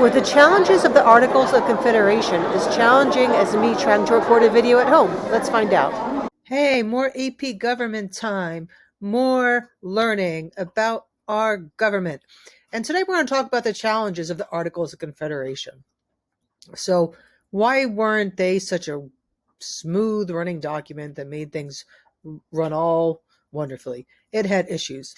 Were the challenges of the Articles of Confederation as challenging as me trying to record a video at home? Let's find out. Hey, more AP government time, more learning about our government. And today we're going to talk about the challenges of the Articles of Confederation. So, why weren't they such a smooth running document that made things run all wonderfully? It had issues.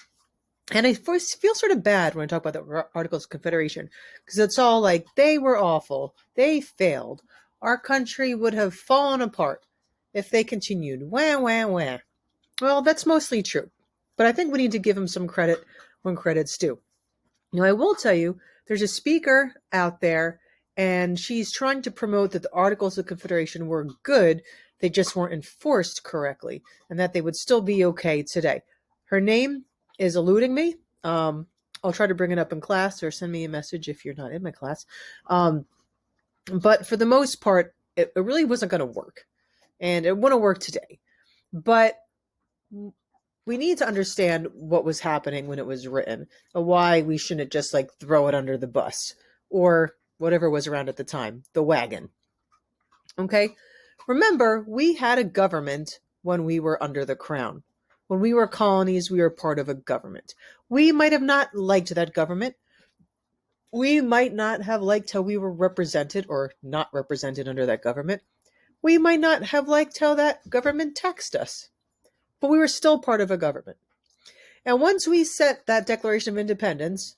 And I feel sort of bad when I talk about the Articles of Confederation because it's all like they were awful. They failed. Our country would have fallen apart if they continued. Wah, wah, wah. Well, that's mostly true. But I think we need to give them some credit when credit's due. Now, I will tell you, there's a speaker out there, and she's trying to promote that the Articles of Confederation were good. They just weren't enforced correctly, and that they would still be okay today. Her name is eluding me. I'll try to bring it up in class or send me a message if you're not in my class. But for the most part, it really wasn't going to work. And it wouldn't work today. But we need to understand what was happening when it was written, and why we shouldn't just like throw it under the bus or whatever was around at the time, the wagon. Okay? Remember, we had a government when we were under the crown. When we were colonies, we were part of a government. We might have not liked that government. We might not have liked how we were represented or not represented under that government. We might not have liked how that government taxed us. But we were still part of a government. And once we set that Declaration of Independence,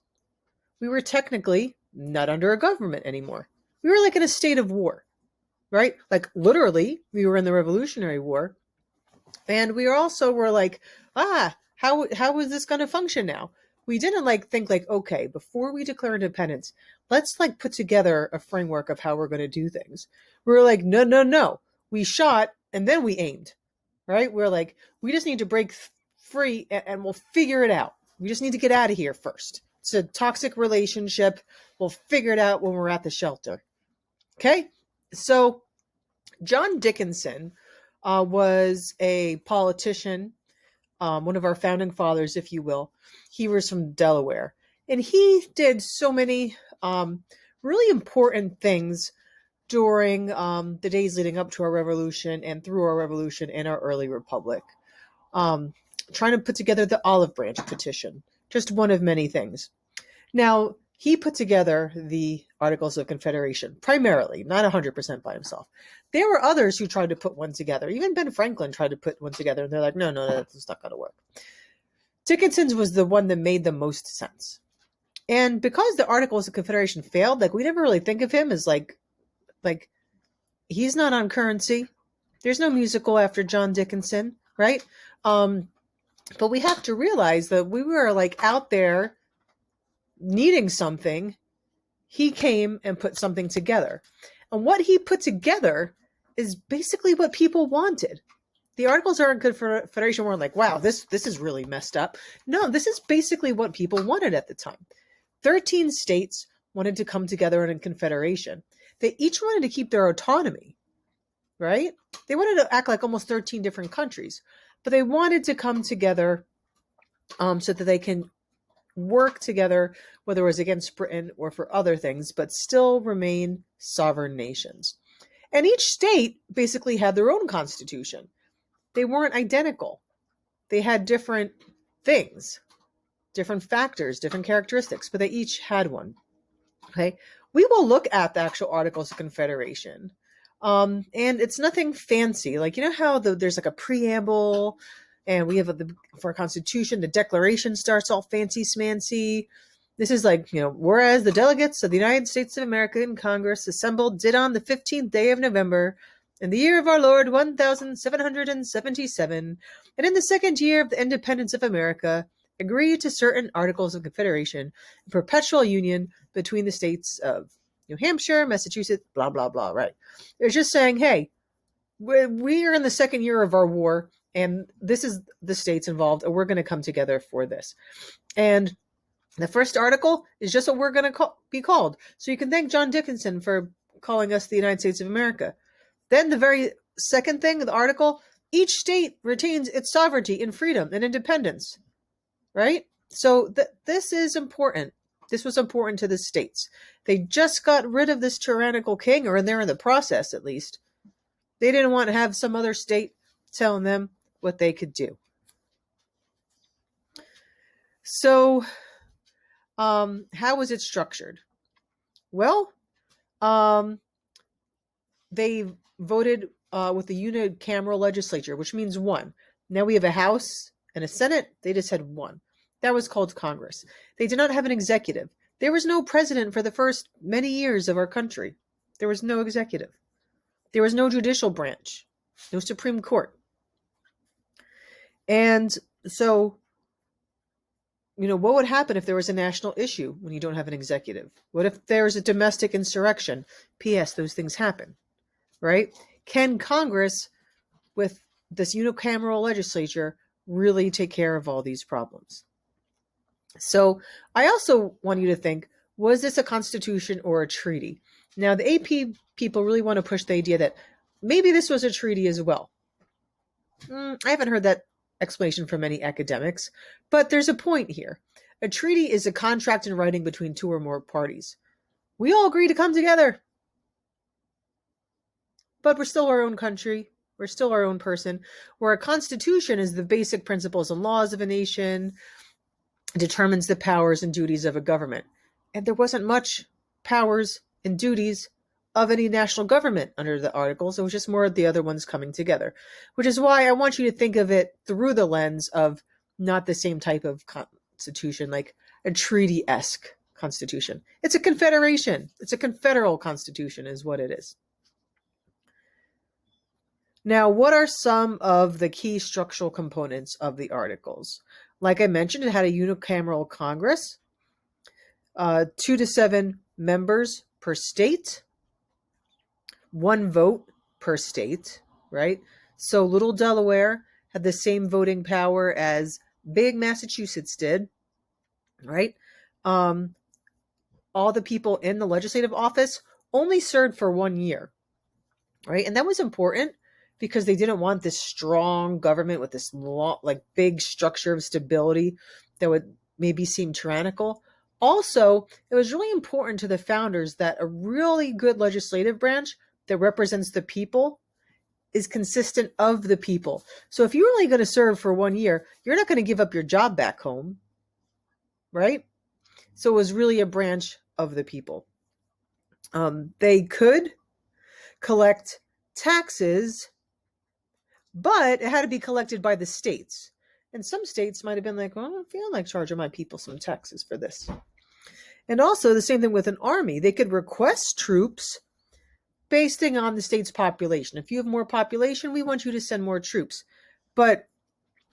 we were technically not under a government anymore. We were like in a state of war, right? Like literally, we were in the Revolutionary War. And we also were like, how is this going to function now? We didn't think okay, before we declare independence, let's put together a framework of how we're going to do things. We were like, no. We shot and then we aimed, right? We're like, we just need to break free and we'll figure it out. We just need to get out of here first. It's a toxic relationship. We'll figure it out when we're at the shelter. Okay? So John Dickinson was a politician, one of our founding fathers, if you will. He was from Delaware. And he did so many really important things during the days leading up to our revolution and through our revolution and our early republic. Trying to put together the Olive Branch Petition, just one of many things. Now, he put together the Articles of Confederation, primarily, not 100% by himself. There were others who tried to put one together. Even Ben Franklin tried to put one together, and they're like, no, that's not going to work. Dickinson's was the one that made the most sense. And because the Articles of Confederation failed, we never really think of him as like he's not on currency. There's no musical after John Dickinson, right? But we have to realize that we were out there needing something. He came and put something together. And what he put together is basically what people wanted. The Articles of Confederation weren't like, wow, this is really messed up. No, this is basically what people wanted at the time. 13 states wanted to come together in a confederation. They each wanted to keep their autonomy, right? They wanted to act like almost 13 different countries, but they wanted to come together so that they can work together, whether it was against Britain or for other things, but still remain sovereign nations. And each state basically had their own constitution. They weren't identical. They had different things, different factors, different characteristics, but they each had one. Okay, we will look at the actual Articles of Confederation. And it's nothing fancy. You know how there's a preamble, and we have for our Constitution, the Declaration starts all fancy smancy. This is whereas the delegates of the United States of America in Congress assembled did on the 15th day of November in the year of our Lord 1777, and in the second year of the independence of America, agree to certain Articles of Confederation and perpetual union between the states of New Hampshire, Massachusetts, blah, blah, blah, right? They're just saying, hey, we are in the second year of our war, and this is the states involved, and we're going to come together for this. And the first article is just what we're going to be called. So you can thank John Dickinson for calling us the United States of America. Then the very second thing, the article, each state retains its sovereignty and freedom and independence, right? So this is important. This was important to the states. They just got rid of this tyrannical king, or they're in the process at least. They didn't want to have some other state telling them what they could do. So, how was it structured? Well, they voted with the unicameral legislature, which means one. Now we have a House and a Senate. They just had one. That was called Congress. They did not have an executive. There was no president for the first many years of our country. There was no executive. There was no judicial branch, no Supreme Court. And so, what would happen if there was a national issue when you don't have an executive? What if there's a domestic insurrection? P.S. Those things happen, right? Can Congress, with this unicameral legislature, really take care of all these problems? So I also want you to think, was this a constitution or a treaty? Now, the AP people really want to push the idea that maybe this was a treaty as well. I haven't heard that explanation from many academics, but there's a point here. A treaty is a contract in writing between two or more parties. We all agree to come together, but we're still our own country. We're still our own person. Where a constitution is the basic principles and laws of a nation, determines the powers and duties of a government. And there wasn't much powers and duties of any national government under the Articles. It was just more of the other ones coming together, which is why I want you to think of it through the lens of not the same type of constitution, like a treaty-esque constitution. It's a confederation. It's a confederal constitution is what it is. Now, what are some of the key structural components of the Articles? Like I mentioned, it had a unicameral Congress, 2 to 7 members per state, 1 vote per state, right? So little Delaware had the same voting power as big Massachusetts did, right? All the people in the legislative office only served for 1 year, right? And that was important because they didn't want this strong government with this big structure of stability that would maybe seem tyrannical. Also, it was really important to the founders that a really good legislative branch that represents the people is consistent of the people. So if you're only going to serve for 1 year, you're not going to give up your job back home, right? So it was really a branch of the people. They could collect taxes, but it had to be collected by the states. And some states might have been like, well, I don't feel like charging my people some taxes for this. And also the same thing with an army. They could request troops based on the state's population. If you have more population, we want you to send more troops. But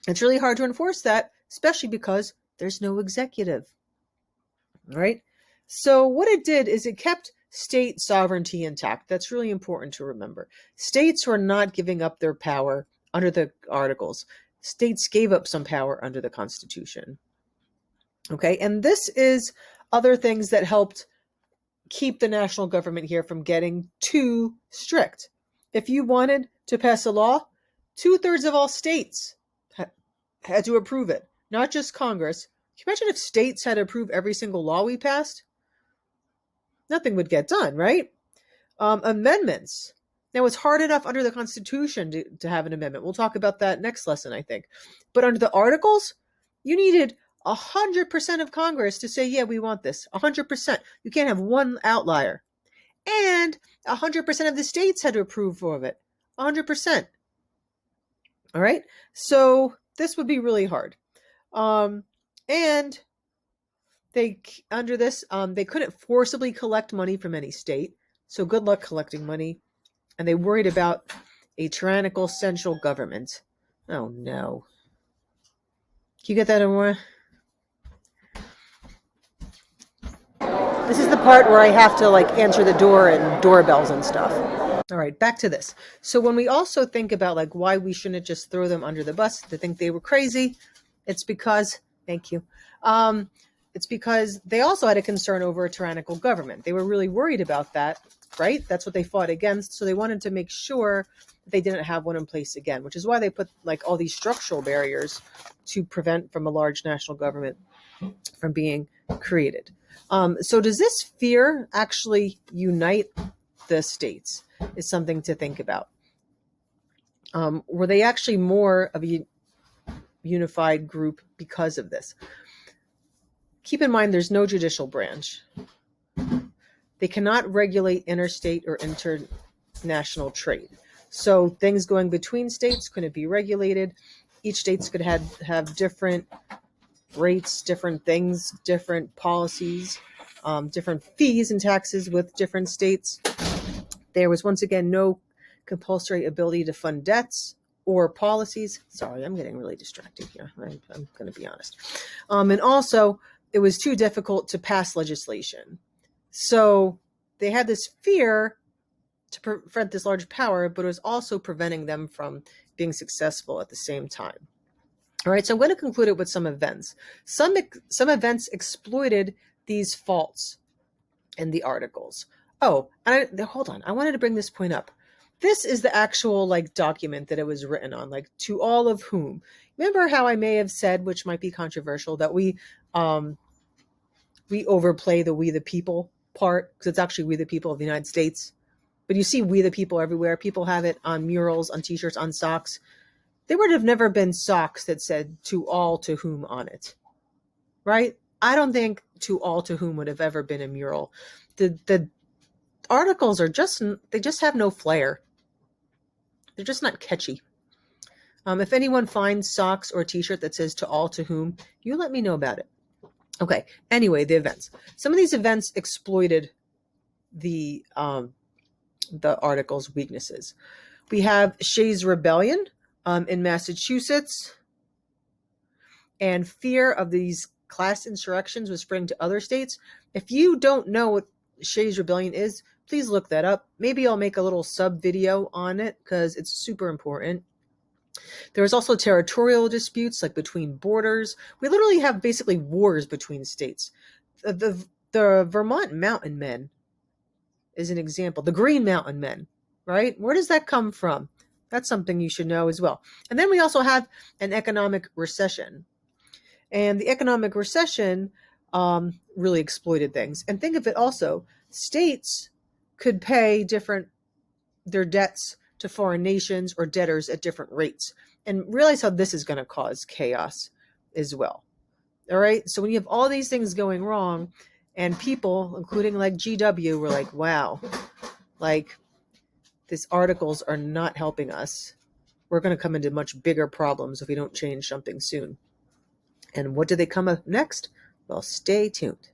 it's really hard to enforce that, especially because there's no executive. All right? So what it did is it kept state sovereignty intact. That's really important to remember. States were not giving up their power under the Articles. States gave up some power under the Constitution. Okay, and this is other things that helped keep the national government here from getting too strict. If you wanted to pass a law, 2/3 of all states had to approve it, not just Congress. Can you imagine if states had to approve every single law we passed? Nothing would get done, right? Amendments. Now, it's hard enough under the Constitution to have an amendment. We'll talk about that next lesson, I think. But under the Articles, you needed 100% of Congress to say, yeah, we want this. 100%. You can't have one outlier. And 100% of the states had to approve of it. 100%. All right? So this would be really hard. And they couldn't forcibly collect money from any state. So good luck collecting money. And they worried about a tyrannical central government. Oh, no. Can you get that, Amora? This is the part where I have to answer the door and doorbells and stuff. All right, back to this. So when we also think about why we shouldn't just throw them under the bus to think they were crazy, it's because, thank you, it's because they also had a concern over a tyrannical government. They were really worried about that, right? That's what they fought against. So they wanted to make sure that they didn't have one in place again, which is why they put all these structural barriers to prevent from a large national government from being created. So does this fear actually unite the states is something to think about. Were they actually more of a unified group because of this? Keep in mind there's no judicial branch. They cannot regulate interstate or international trade. So things going between states couldn't be regulated. Each states could have different rates, different things, different policies, different fees and taxes with different states. There was once again no compulsory ability to fund debts or policies. Sorry, I'm getting really distracted here. I'm going to be honest. And also, it was too difficult to pass legislation. So they had this fear to prevent this large power, but it was also preventing them from being successful at the same time. All right, so I'm going to conclude it with some events. Some events exploited these faults in the articles. Oh, and hold on. I wanted to bring this point up. This is the actual document that it was written on, to all of whom. Remember how I may have said, which might be controversial, that we overplay the "we the people" part, because it's actually "we the people of the United States." But you see "we the people" everywhere. People have it on murals, on t-shirts, on socks. There would have never been socks that said "to all to whom" on it, right? I don't think "to all to whom" would have ever been a mural. The articles are they just have no flair. They're just not catchy. If anyone finds socks or a t-shirt that says "to all to whom," you let me know about it. Okay. Anyway, the events. Some of these events exploited the article's weaknesses. We have Shays' Rebellion in Massachusetts, and fear of these class insurrections was spreading to other states. If you don't know what Shays' Rebellion is, please look that up. Maybe I'll make a little sub video on it because it's super important. There was also territorial disputes, between borders. We literally have basically wars between states. The Vermont Mountain Men is an example. The Green Mountain Men, right? Where does that come from? That's something you should know as well. And then we also have an economic recession. And the economic recession really exploited things. And think of it also, states could pay their debts to foreign nations or debtors at different rates. And realize how this is going to cause chaos as well. All right. So when you have all these things going wrong, and people, including GW, were like, wow, these articles are not helping us. We're going to come into much bigger problems if we don't change something soon. And what do they come up next? Well, stay tuned.